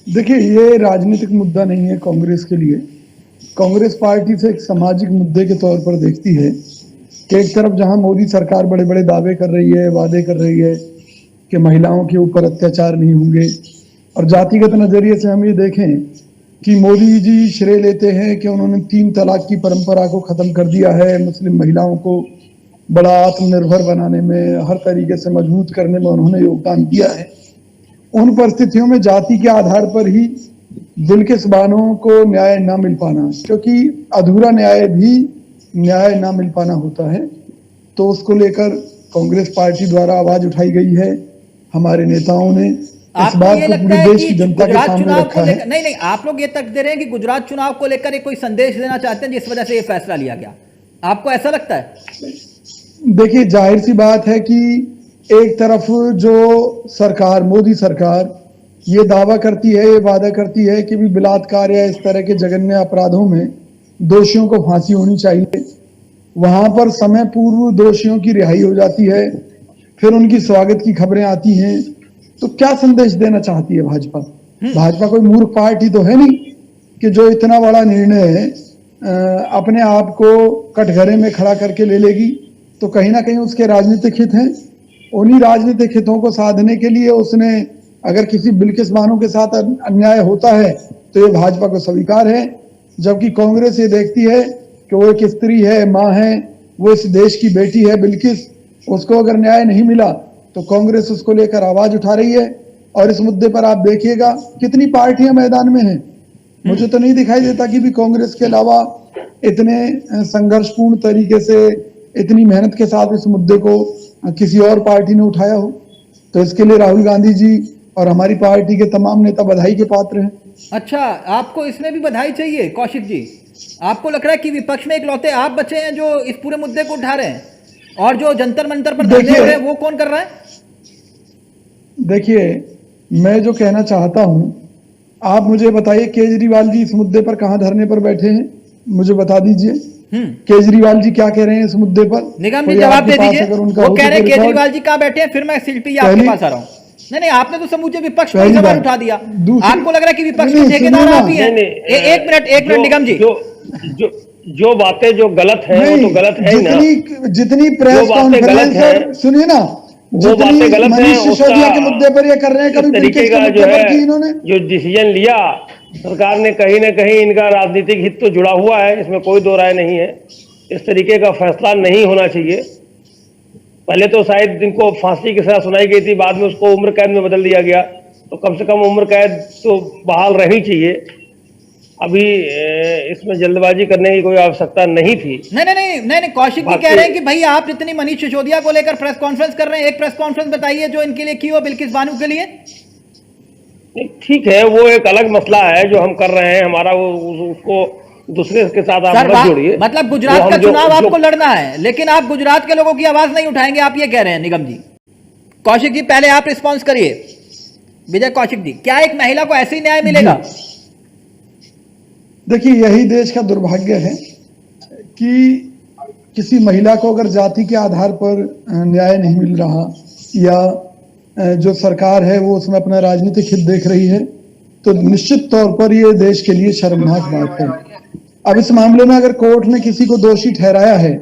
देखिए, ये राजनीतिक मुद्दा नहीं है कांग्रेस के लिए। कांग्रेस पार्टी से एक सामाजिक मुद्दे के तौर पर देखती है कि एक तरफ जहां मोदी सरकार बड़े-बड़े दावे कर रही है, वादे कर रही है कि महिलाओं के ऊपर अत्याचार नहीं होंगे, और जातिगत नज़रिए से हम ये देखें कि मोदी जी श्रेय लेते हैं कि उन्होंने 3 तलाक की परंपरा को ख़त्म कर दिया है, मुस्लिम महिलाओं को बड़ा आत्मनिर्भर बनाने में, हर तरीके से मजबूत करने में उन्होंने योगदान दिया है। उन परिस्थितियों में जाति के आधार पर ही बिल्किस बानो को न्याय ना मिल पाना, क्योंकि अधूरा न्याय भी न्याय ना मिल पाना होता है, तो उसको लेकर कांग्रेस पार्टी द्वारा आवाज उठाई गई है। हमारे नेताओं ने इस बात को पूरे देश की जनता के सामने रखा है। नहीं, आप लोग ये तक दे रहे हैं कि गुजरात चुनाव को लेकर एक कोई संदेश देना चाहते हैं जिस वजह से ये फैसला लिया गया, आपको ऐसा लगता है? देखिए, जाहिर सी बात है कि एक तरफ जो सरकार, मोदी सरकार ये दावा करती है, ये वादा करती है कि भी बलात्कार या इस तरह के जघन्य अपराधों में दोषियों को फांसी होनी चाहिए, वहां पर समय पूर्व दोषियों की रिहाई हो जाती है, फिर उनकी स्वागत की खबरें आती हैं। तो क्या संदेश देना चाहती है भाजपा? भाजपा कोई मूर्ख पार्टी तो है नहीं कि जो इतना बड़ा निर्णय अपने आप को कटघरे में खड़ा करके ले लेगी। तो कहीं ना कहीं उसके राजनीतिक हित हैं। उन्हीं राजनीतिक हितों को साधने के लिए उसने, अगर किसी बिल्किस बानो के साथ अन्याय होता है तो ये भाजपा को स्वीकार है, जबकि कांग्रेस ये देखती है कि वो एक स्त्री है, माँ है, वो इस देश की बेटी है बिल्किस, उसको अगर न्याय नहीं मिला तो कांग्रेस उसको लेकर आवाज उठा रही है। और इस मुद्दे पर आप देखिएगा कितनी पार्टियां मैदान में हैं। मुझे तो नहीं दिखाई देता कि भी कांग्रेस के अलावा इतने संघर्षपूर्ण तरीके से, इतनी मेहनत के साथ इस मुद्दे को किसी और पार्टी ने उठाया हो। तो इसके लिए राहुल गांधी जी और हमारी पार्टी के तमाम नेता बधाई के पात्र हैं। अच्छा, आपको इसमें भी बधाई चाहिए कौशिक जी? आपको लग रहा है कि विपक्ष में इकलौते आप बचे हैं जो इस पूरे मुद्दे को उठा रहे हैं, और जो जंतर मंतर पर धरने हो रहे हैं वो कौन कर रहा है? देखिए, मैं जो कहना चाहता हूं, आप मुझे बताइए केजरीवाल जी इस मुद्दे पर कहां धरने पर बैठे हैं, मुझे बता दीजिए। केजरीवाल जी क्या कह रहे हैं इस मुद्दे पर? निगम जी जवाब दे दीजिए। वो कह रहे हैं केजरीवाल जी कहाँ बैठे हैं, फिर मैं शिल्पी आपके पास आ रहा हूँ। नहीं, आपने तो समूचे विपक्ष पर सवाल उठा दिया। आपको लग रहा है कि विपक्ष में ठेकेदार आप ही हैं? एक मिनट निगम जी, जो बातें जो गलत है वो तो गलत है ना। जितनी प्रेस कॉन्फ्रेंस सुनिए ना, वो बातें गलत है। मनीष सिसोदिया के मुद्दे पर ये कर रहे हैं, कभी तरीके का जो है जो डिसीजन लिया सरकार ने, कहीं ना कहीं इनका राजनीतिक हित तो जुड़ा हुआ है, इसमें कोई दो राय नहीं है। इस तरीके का फैसला नहीं होना चाहिए। पहले तो शायद इनको फांसी की सजा सुनाई गई थी, बाद में उसको उम्र कैद में बदल दिया गया, तो कम से कम उम्र कैद तो बहाल रहनी चाहिए। अभी इसमें जल्दबाजी करने की कोई आवश्यकता नहीं थी। नहीं, कौशिक जी कह रहे हैं कि भाई आप जितनी मनीष सिसोदिया को लेकर प्रेस कॉन्फ्रेंस कर रहे हैं, एक प्रेस कॉन्फ्रेंस बताइए जो इनके लिए की हो, बिल्किस बानो के लिए। ठीक है, वो एक अलग मसला है जो हम कर रहे हैं, हमारा वो उसको दूसरे के साथ आप मत जोड़िए। मतलब गुजरात का चुनाव आपको लड़ना है, लेकिन आप गुजरात के लोगों की आवाज नहीं उठाएंगे, आप ये कह रहे हैं निगम जी। कौशिक जी पहले आप रिस्पॉन्स करिए। विजय कौशिक जी, क्या एक महिला को ऐसे ही न्याय मिलेगा? देखिए, यही देश का दुर्भाग्य है कि किसी महिला को अगर जाति के आधार पर न्याय नहीं मिल रहा, या जो सरकार है वो उसमें अपना राजनीतिक हित देख रही है, तो निश्चित तौर पर ये देश के लिए शर्मनाक बात है। अब इस मामले में अगर कोर्ट ने किसी को दोषी ठहराया है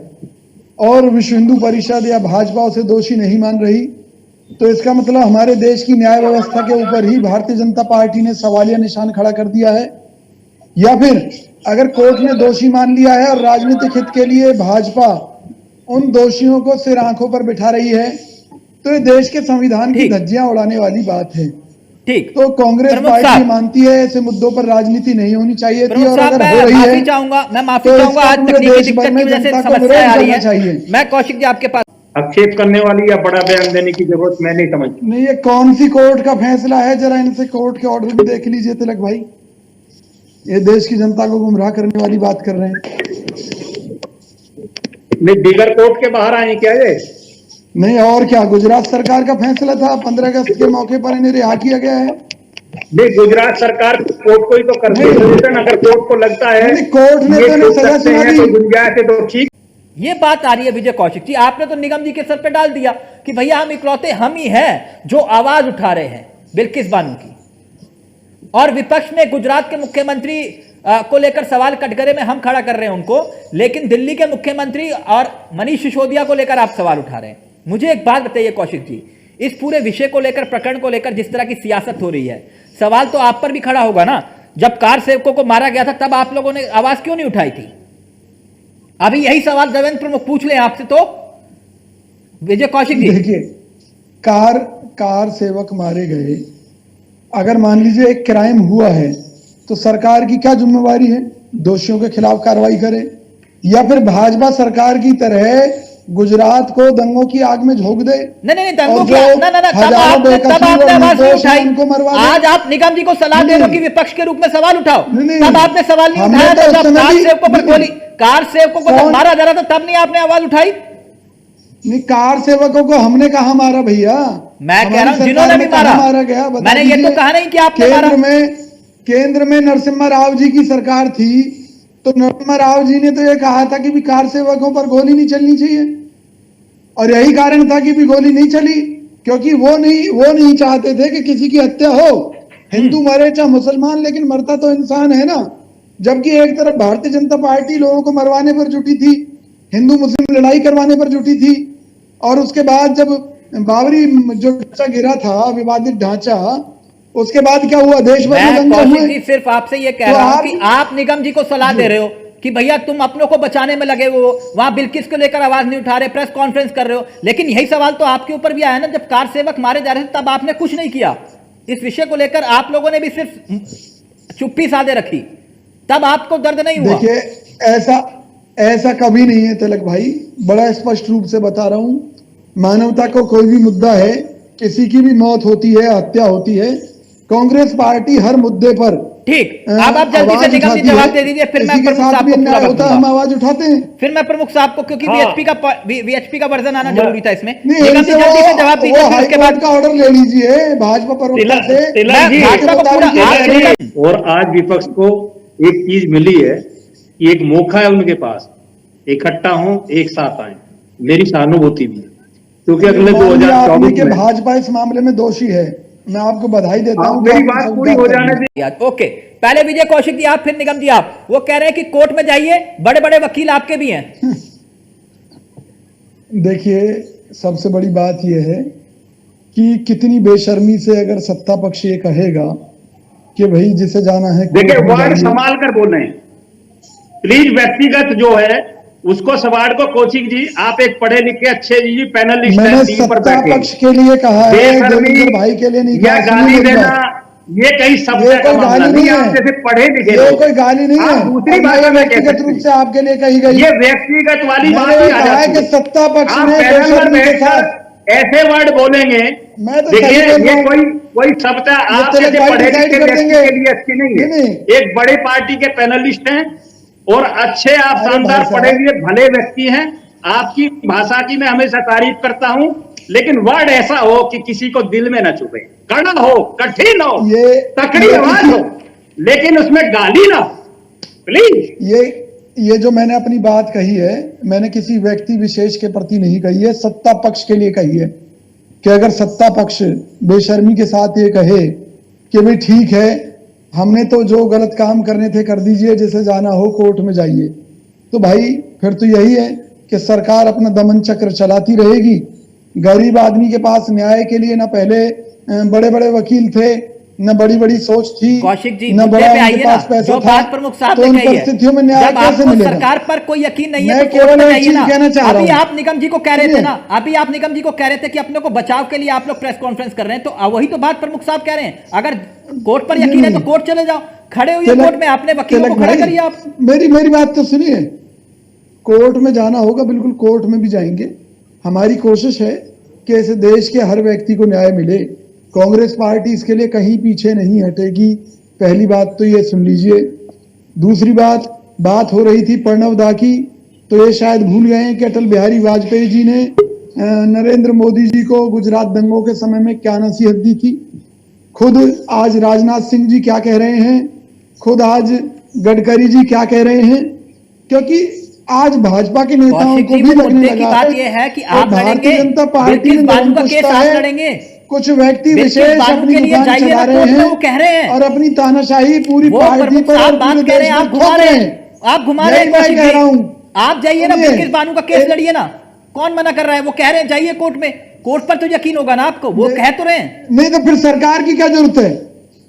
और विश्व हिंदू परिषद या भाजपा उसे दोषी नहीं मान रही, तो इसका मतलब हमारे देश की न्याय व्यवस्था के ऊपर ही भारतीय जनता पार्टी ने सवालिया निशान खड़ा कर दिया है। या फिर अगर कोर्ट ने दोषी मान लिया है और राजनीतिक हित के लिए भाजपा उन दोषियों को सिर आंखों पर बिठा रही है, तो ये देश के संविधान की धज्जियां उड़ाने वाली बात है। ठीक, तो कांग्रेस पार्टी मानती है ऐसे मुद्दों पर राजनीति नहीं होनी चाहिए थी, और अगर हो रही है, मैं माफी चाहूंगा आज तकनीकी दिक्कत की वजह से समस्या आ रही है। मैं कौशिक जी आपके पास आक्षेप करने वाली या बड़ा बयान देने की जरूरत मैं नहीं समझती। नहीं, ये कौन सी कोर्ट का फैसला है, जरा इनसे कोर्ट के ऑर्डर भी देख लीजिए तिलक भाई। ये देश की जनता को गुमराह करने वाली बात कर रहे हैं। नहीं, दीगर कोर्ट के बाहर आए क्या ये? नहीं, और क्या, गुजरात सरकार का फैसला था, 15 अगस्त के मौके पर इन्हें रिहा किया गया है। नहीं, गुजरात सरकार कोर्ट को ही तो करती है। अगर कोर्ट को लगता है कोर्ट ने तो सजा सुना दी, गुंजाइश है तो ठीक। ये बात आ रही है विजय कौशिक जी, आपने तो निगम जी के सर पे डाल दिया कि भैया हम इकलौते हम ही हैं जो आवाज उठा रहे हैं बिल्किस बानो की। और विपक्ष में गुजरात के मुख्यमंत्री को लेकर सवाल कटघरे में हम खड़ा कर रहे हैं उनको, लेकिन दिल्ली के मुख्यमंत्री और मनीष सिसोदिया को लेकर आप सवाल उठा रहे हैं। मुझे एक बात बताइए कौशिक जी, इस पूरे विषय को लेकर, प्रकरण को लेकर जिस तरह की सियासत हो रही है, सवाल तो आप पर भी खड़ा होगा ना। जब कार सेवकों को मारा गया था तब आप लोगों ने आवाज क्यों नहीं उठाई थी? अभी यही सवाल देवेंद्र प्रमुख पूछ ले आपसे तो विजय कौशिक जी। देखिए, कार सेवक मारे गए, अगर मान लीजिए एक क्राइम हुआ है तो सरकार की क्या जिम्मेवारी है? दोषियों के खिलाफ कार्रवाई करे, या फिर भाजपा सरकार की तरह गुजरात को दंगों की आग में झोंक दे? नहीं, दंगों की तब आपने आवाज नहीं उठाई। आज आप निगम जी को सलाह दे रहे हो कि विपक्ष के रूप में सवाल उठाओ, तब आपने सवाल नहीं उठाया। तो जब कार सेवकों को जब मारा जा रहा था तब नहीं आपने आवाज उठाई? नहीं, कार सेवकों को हमने कहा मारा भैया? मैं कह रहा हूं जिन्होंने भी मारा गया। मैंने ये तो कहा नहीं कि आपने मारा। केंद्र में नरसिम्हा राव जी की सरकार थी, तो नरसिम्हा राव जी ने तो ये कहा था कि भी कार सेवकों पर गोली नहीं चलनी चाहिए, और यही कारण था कि भी गोली नहीं चली, क्योंकि वो नहीं चाहते थे कि किसी की हत्या हो, हिंदू मरे चाहे मुसलमान, लेकिन मरता तो इंसान है ना। जबकि एक तरफ भारतीय जनता पार्टी लोगों को मरवाने पर जुटी थी, हिंदू मुस्लिम लड़ाई करवाने पर जुटी थी, और उसके बाद जब बाबरी जो ढांचा गिरा था, विवादित ढांचा, उसके बाद क्या हुआ? देश भर में दंगे हुए। सिर्फ आपसे ये कह रहा हूं कि आप निगम जी को सलाह दे रहे हो कि भैया तुम अपनों को बचाने में लगे हो, वहां बिल्किस को लेकर आवाज नहीं उठा रहे, प्रेस कॉन्फ्रेंस कर रहे हो, लेकिन यही सवाल तो आपके ऊपर भी आया ना। जब कार सेवक मारे जा रहे थे तब आपने कुछ नहीं किया इस विषय को लेकर, आप लोगों ने भी सिर्फ चुप्पी साधे रखी, तब आपको दर्द नहीं हुआ? देखिए, ऐसा कभी नहीं है तिलक भाई, बड़ा स्पष्ट रूप से बता रहा हूं। मानवता को कोई भी मुद्दा है, किसी की भी मौत होती है, हत्या होती है, कांग्रेस पार्टी हर मुद्दे पर ठीक। अब आप जल्दी से निगम जी जवाब दे दीजिए, फिर मैं प्रमुख साहब को पूरा होता है, हम आवाज उठाते हैं। फिर मैं प्रमुख साहब को, क्योंकि वीएचपी का वर्जन आना जरूरी था इसमें। निगम जी जल्दी से जवाब दीजिए, फिर उसके बाद का ऑर्डर ले लीजिए भाजपा प्रवक्ता से। और आज विपक्ष को एक चीज मिली है कि एक मौका है उनके पास, इकट्ठा हों, एक साथ आए। मेरी सहानुभूति भी, क्योंकि अगले 2024 में भाजपा इस मामले में दोषी है। मैं आपको बधाई देता हूं। मेरी बात पूरी हो जाने दी। ओके, पहले विजय कौशिक जी आप, फिर निगम जी आप। वो कह रहे हैं कि कोर्ट में जाइए, बड़े बड़े वकील आपके भी हैं। देखिए, सबसे बड़ी बात यह है कि कितनी बेशर्मी से अगर सत्ता पक्ष ये कहेगा कि भाई जिसे जाना है। देखिए, वर्ड संभाल कर बोल रहे हैं प्लीज। व्यक्तिगत जो है उसको सवाल को, कौशिक जी आप एक पढ़े लिखे अच्छे जी पैनलिस्ट हैं, टीम पर बैठे। पक्ष के लिए कहा है, देवेंद्र भाई के लिए नहीं कहा। गाली देना ये कहीं शब्द का मामला नहीं है, आप जैसे पढ़े लिखे। ये कोई गाली नहीं है, दूसरी बात व्यक्तिगत रूप से आपके लिए कही गई। ये व्यक्तिगत वाली बात ही आ जाती है कि सत्ता पक्ष ने ऐसे वर्ड बोलेंगे। देखिए, ये कोई शब्द आप जैसे पढ़े लिखे व्यक्ति के लिए अच्छी नहीं है। एक बड़े पार्टी के पैनलिस्ट हैं और अच्छे, आप शानदार पढ़े हुए भले व्यक्ति हैं। आपकी भाषा की मैं हमेशा तारीफ करता हूं, लेकिन वर्ड ऐसा हो कि किसी को दिल में न चुभे, कड़क हो, कठिन हो, तकड़ी आवाज हो, लेकिन उसमें गाली ना हो, प्लीज। ये जो मैंने अपनी बात कही है, मैंने किसी व्यक्ति विशेष के प्रति नहीं कही है, सत्ता पक्ष के लिए कही है कि अगर सत्ता पक्ष बेशर्मी के साथ ये कहे कि भाई ठीक है, हमने तो जो गलत काम करने थे कर दीजिए, जिसे जाना हो कोर्ट में जाइए, तो भाई फिर तो यही है कि सरकार अपना दमन चक्र चलाती रहेगी। गरीब आदमी के पास न्याय के लिए न पहले बड़े बड़े वकील थे, न बड़ी बड़ी सोच थी, कौशिक जी, न बड़ा उनके पास पैसा जो था। बात प्रमुख साहब तो ने उन कही है, परिस्थितियों में न्याय कैसे मिलेगा? सरकार पर कोई यकीन नहीं है मैं तो कोर्ट में केवल एक चीज कहना चाह रहा हूं। अभी आप निगम जी को कह रहे थे ना, अभी आप निगम जी को कह रहे थे कि अपने को बचाव के लिए आप लोग प्रेस कॉन्फ्रेंस कर रहे हैं, तो वही तो बात प्रमुख साहब कह रहे हैं। अगर कोर्ट पर यकीन है तो कोर्ट चले जाओ, खड़े हुए कोर्ट में, अपने वकीलों को खड़ा करिए आप। मेरी बात तो सुनिए, कोर्ट में जाना होगा, बिल्कुल कोर्ट में भी जाएंगे। हमारी कोशिश है कि ऐसे देश के हर व्यक्ति को न्याय मिले। कांग्रेस पार्टी इसके लिए कहीं पीछे नहीं हटेगी। पहली बात तो ये सुन लीजिए। दूसरी बात हो रही थी प्रणव दा की, तो ये शायद भूल गए हैं कि अटल बिहारी वाजपेयी जी ने नरेंद्र मोदी जी को गुजरात दंगों के समय में क्या नसीहत दी थी। खुद आज राजनाथ सिंह जी क्या कह रहे हैं, खुद आज गडकरी जी क्या कह रहे हैं, क्योंकि आज भाजपा के नेताओं को भी लगने लगा बात यह है कि आप भारतीय जनता पार्टी बाजू का केस आप लड़ेंगे। कुछ व्यक्ति विशेष अपनी दुकान चला रहे हैं, वो कह रहे हैं, और अपनी तानाशाही पूरी पार्टी पर और पूरे देश में घुमा रहे हैं, आप घुमा रहे हैं। मैं कह रहा हूं, आप जाइए ना, बिल्किस बानो का केस लड़िए ना, कौन मना कर रहा है? वो कह रहे हैं जाइए कोर्ट में, कोर्ट पर तो यकीन होगा ना आपको, वो कह तो रहे हैं। नहीं तो फिर सरकार की क्या जरूरत है?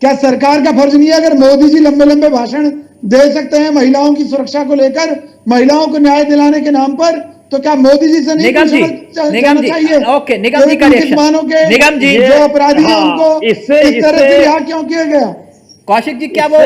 क्या सरकार का फर्ज नहीं है? अगर मोदी जी लंबे लंबे भाषण दे सकते हैं महिलाओं की सुरक्षा को लेकर, महिलाओं को न्याय दिलाने के नाम पर, तो क्या मोदी जी से नहीं निगम जी, ओके, निगम जी का रिएक्शन, निगम जी, जो अपराधी है उनको इस तरह से रिहा क्यों किया गया? कौशिक जी, क्या वो